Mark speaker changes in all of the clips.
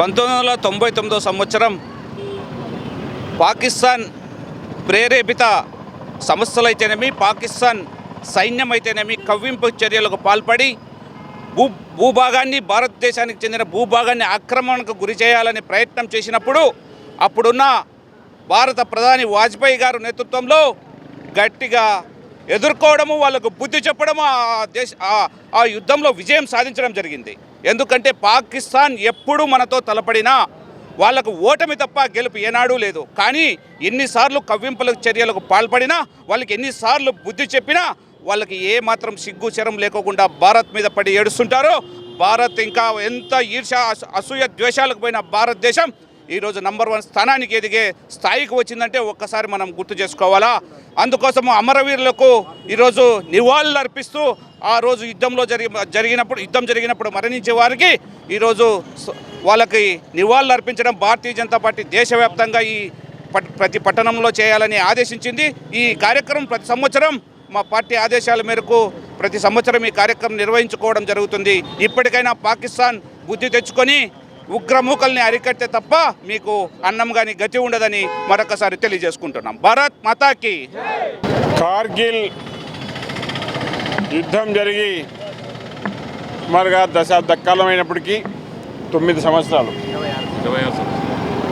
Speaker 1: 1999 సంవత్సరం పాకిస్తాన్ ప్రేరేపిత సంస్థలైతేనేమి పాకిస్తాన్ సైన్యం అయితేనేమి కవ్వింపు చర్యలకు పాల్పడి భూభాగాన్ని భారతదేశానికి చెందిన భూభాగాన్ని ఆక్రమణకు గురి చేయాలని ప్రయత్నం చేసినప్పుడు అప్పుడున్న భారత ప్రధాని వాజ్పేయి గారు నేతృత్వంలో గట్టిగా ఎదుర్కోవడము వాళ్ళకు బుద్ధి చెప్పడము ఆ యుద్ధంలో విజయం సాధించడం జరిగింది. ఎందుకంటే పాకిస్తాన్ ఎప్పుడు మనతో తలపడినా వాళ్ళకు ఓటమి తప్ప గెలుపు ఏనాడూ లేదు. కానీ ఎన్నిసార్లు కవ్వింపుల చర్యలకు పాల్పడినా వాళ్ళకి ఎన్నిసార్లు బుద్ధి చెప్పినా వాళ్ళకి ఏ మాత్రం సిగ్గు శరం లేకోకుండా భారత్ మీద పడి ఏడుస్తుంటారో. భారత్ ఇంకా ఎంత ఈర్ష్య అసూయ ద్వేషాలకు పోయిన భారతదేశం ఈరోజు నంబర్ 1 స్థానానికి ఎదిగే స్థాయికి వచ్చిందంటే ఒక్కసారి మనం గుర్తు చేసుకోవాలా. అందుకోసం అమరవీరులకు ఈరోజు నివాళులు అర్పిస్తూ ఆ రోజు యుద్ధం జరిగినప్పుడు మరణించే వారికి ఈరోజు వాళ్ళకి నివాళులు అర్పించడం భారతీయ జనతా పార్టీ దేశవ్యాప్తంగా ఈ ప్రతి పట్టణంలో చేయాలని ఆదేశించింది. ఈ కార్యక్రమం ప్రతి సంవత్సరం మా పార్టీ ఆదేశాల మేరకు ప్రతి సంవత్సరం ఈ కార్యక్రమం నిర్వహించుకోవడం జరుగుతుంది. ఇప్పటికైనా పాకిస్తాన్ బుద్ధి తెచ్చుకొని ఉగ్రమూకల్ని అరికట్టే తప్ప మీకు అన్నం కానీ గతి ఉండదని మరొకసారి తెలియజేసుకుంటున్నాం. భారత్ మాతాకి.
Speaker 2: కార్గిల్ యుద్ధం జరిగి సుమారుగా దశాబ్ద కాలమైనప్పటికీ 9 సంవత్సరాలు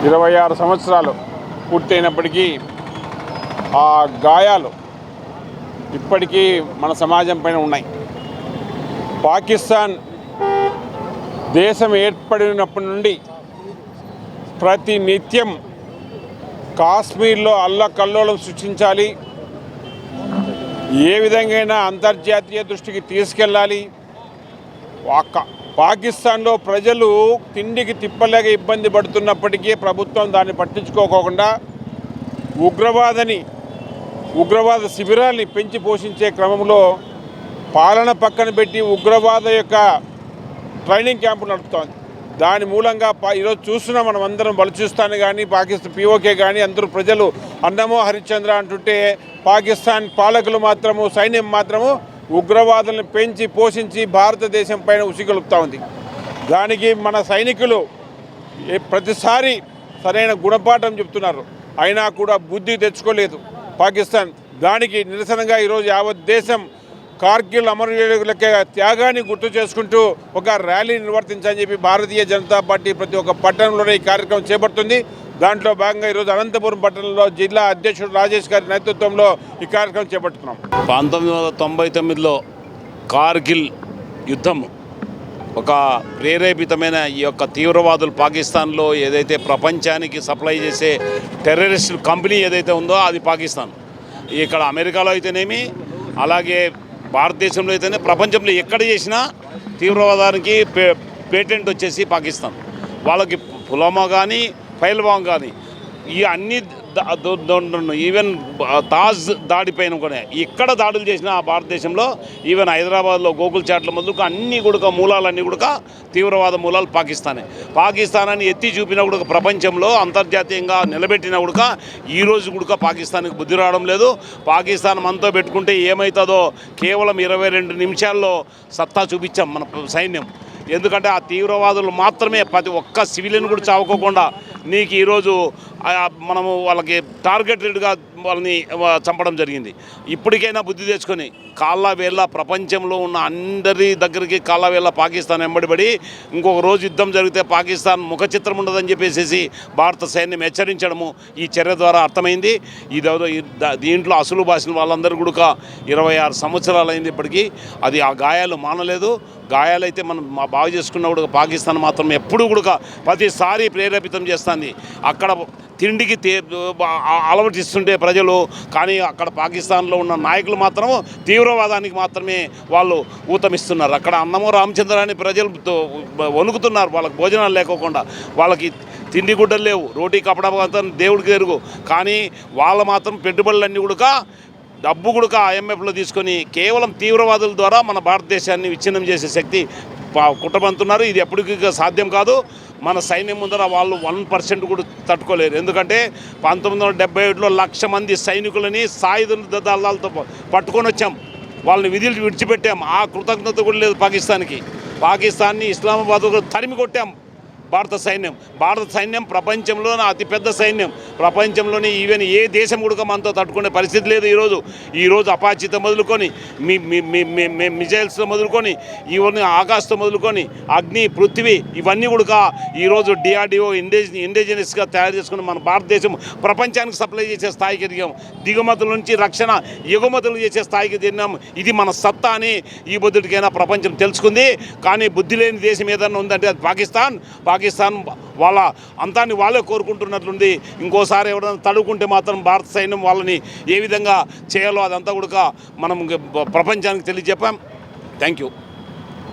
Speaker 2: 26 సంవత్సరాలు పూర్తయినప్పటికీ ఆ గాయాలు ఇప్పటికీ మన సమాజం పైన ఉన్నాయి. పాకిస్తాన్ దేశం ఏర్పడినప్పటి నుండి ప్రతి నిత్యం కాశ్మీర్లో అల్లకల్లోలం సృష్టించాలి, ఏ విధంగా అంతర్జాతీయ దృష్టికి తీసుకెళ్ళాలి. పాకిస్తాన్లో ప్రజలు తిండికి తిప్పలేక ఇబ్బంది పడుతున్నప్పటికీ ప్రభుత్వం దాన్ని పట్టించుకోకుండా ఉగ్రవాద శిబిరాల్ని పెంచి పోషించే క్రమంలో పాలన పక్కన పెట్టి ఉగ్రవాద యొక్క ట్రైనింగ్ క్యాంపు నడుపుతోంది. దాని మూలంగా ఈరోజు చూస్తున్నాం మనం అందరం. బలూచిస్తాన్ కానీ పాకిస్తాన్ పిఓకే కానీ అందరూ ప్రజలు అన్నమో హరిశ్చంద్ర అంటుంటే పాకిస్తాన్ పాలకులు మాత్రము సైన్యం మాత్రము ఉగ్రవాదులను పెంచి పోషించి భారతదేశం పైన ఉసిగొలుపుతూ ఉంది. దానికి మన సైనికులు ప్రతిసారి సరైన గుణపాఠం చెప్తున్నారు, అయినా కూడా బుద్ధి తెచ్చుకోలేదు పాకిస్తాన్. దానికి నిరసనగా ఈరోజు యావత్ దేశం కార్గిల్ అమరవీరులకే త్యాగాన్ని గుర్తు చేసుకుంటూ ఒక ర్యాలీ నిర్వర్తించాలని చెప్పి భారతీయ జనతా పార్టీ ప్రతి ఒక్క పట్టణంలోనే ఈ కార్యక్రమం చేపడుతుంది. దాంట్లో భాగంగా ఈరోజు అనంతపురం పట్టణంలో జిల్లా అధ్యక్షుడు రాజేష్ గారి నేతృత్వంలో ఈ కార్యక్రమం చేపడుతున్నాం.
Speaker 3: 1999లో కార్గిల్ యుద్ధం ఒక ప్రేరేపితమైన ఈ యొక్క తీవ్రవాదులు పాకిస్తాన్లో ఏదైతే ప్రపంచానికి సప్లై చేసే టెర్రరిస్ట్ కంపెనీ ఏదైతే ఉందో అది పాకిస్తాన్. ఇక్కడ అమెరికాలో అయితేనేమి అలాగే భారతదేశంలో అయితేనే ప్రపంచంలో ఎక్కడ చేసినా తీవ్రవాదానికి పేటెంట్ వచ్చేసి పాకిస్తాన్. వాళ్ళకి పుల్వామా కానీ పహల్గాం కానీ ఈ అన్ని ఈవెన్ తాజ్ దాడి పైన కూడా ఎక్కడ దాడులు చేసినా భారతదేశంలో ఈవెన్ హైదరాబాద్లో గోకుల్ చాట్ల మొదలుకు అన్నీ కూడా మూలాలన్నీ కూడా తీవ్రవాద మూలాలు పాకిస్తాన్ అని ఎత్తి చూపినా కూడా ప్రపంచంలో అంతర్జాతీయంగా నిలబెట్టినా కూడా ఈరోజు కూడా పాకిస్తాన్కి బుద్ధి రావడం లేదు. పాకిస్తాన్ మనతో పెట్టుకుంటే ఏమవుతుందో కేవలం 22 నిమిషాల్లో సత్తా చూపించాం మన సైన్యం. ఎందుకంటే ఆ తీవ్రవాదులు మాత్రమే ప్రతి ఒక్క సివిలియన్ కూడా చావుకోకుండా నీకు ఈరోజు మనము వాళ్ళకి టార్గెటెడ్గా వాళ్ళని చంపడం జరిగింది. ఇప్పటికైనా బుద్ధి తెచ్చుకొని కాళ్ళవేళ్ళ ప్రపంచంలో ఉన్న అందరి దగ్గరికి కాళ్ళవేళ్ళ పాకిస్తాన్ వెంబడిపడి ఇంకొక రోజు యుద్ధం జరిగితే పాకిస్తాన్ ముఖ చిత్రం ఉండదని చెప్పేసి భారత సైన్యం హెచ్చరించడము ఈ చర్య ద్వారా అర్థమైంది. దీంట్లో అసలు భాషను వాళ్ళందరూ కూడా 26 సంవత్సరాలు అయింది ఇప్పటికీ. అది ఆ గాయాలు మానలేదు. గాయాలైతే మనం బాగు చేసుకున్న కూడా పాకిస్తాన్ మాత్రం ఎప్పుడు కూడా ప్రతిసారి ప్రేరేపితం చేస్తుంది. అక్కడ తిండికి అలవటిస్తుంటే ప్రజలు, కానీ అక్కడ పాకిస్తాన్లో ఉన్న నాయకులు మాత్రం తీవ్రవాదానికి మాత్రమే వాళ్ళు ఊతమిస్తున్నారు. అక్కడ అన్నమో రామచంద్రాన్ని ప్రజలు వణుకుతున్నారు. వాళ్ళకి భోజనాలు లేకోకుండా, వాళ్ళకి తిండి గుడ్డలు లేవు, రోటీ కపడా దేవుడికి ఎరుగు. కానీ వాళ్ళ మాత్రం పెట్టుబడులన్నీ కూడా డబ్బు కూడా IMFలో తీసుకొని కేవలం తీవ్రవాదుల ద్వారా మన భారతదేశాన్ని విచ్ఛిన్నం చేసే శక్తి కుట్రబంతున్నారు. ఇది ఎప్పటికీ సాధ్యం కాదు. మన సైన్యం ముందర వాళ్ళు 1% కూడా తట్టుకోలేరు. ఎందుకంటే 1977లో 1,00,000 మంది సైనికులని సాయుధ దళాలతో పట్టుకొని వచ్చాం. వాళ్ళని విడిచిపెట్టాం. ఆ కృతజ్ఞత కూడా లేదు పాకిస్తాన్కి. పాకిస్తాన్ని ఇస్లామాబాద్ తరిమి కొట్టాం. భారత సైన్యం ప్రపంచంలోనే అతిపెద్ద సైన్యం. ప్రపంచంలోని ఈవెన్ ఏ దేశం కూడా మనతో తట్టుకునే పరిస్థితి లేదు. ఈరోజు అపాచితో మొదలుకొని మిజైల్స్తో మొదలుకొని ఇవన్నీ ఆకాశంతో మొదలుకొని అగ్ని, పృథ్వీ ఇవన్నీ కూడా ఈరోజు డిఆర్డిఓ ఇండిజినస్గా తయారు చేసుకుని మన భారతదేశం ప్రపంచానికి సప్లై చేసే స్థాయికి ఎదిగాం. దిగుమతుల నుంచి రక్షణ ఎగుమతులు చేసే స్థాయికి ఎదిగినాం. ఇది మన సత్తా అని ఈ బుద్ధుడికైనా ప్రపంచం తెలుసుకుంది. కానీ బుద్ధి లేని దేశం ఏదన్నా ఉందంటే అది పాకిస్తాన్ వాళ్ళ అంతాన్ని వాళ్ళే కోరుకుంటున్నట్లుంది. ఇంకోసారి ఎవరైనా తడుకుంటే మాత్రం భారత సైన్యం వాళ్ళని ఏ విధంగా చేయాలో అదంతా కూడా మనం ప్రపంచానికి తెలియజెప్పాం. Thank you.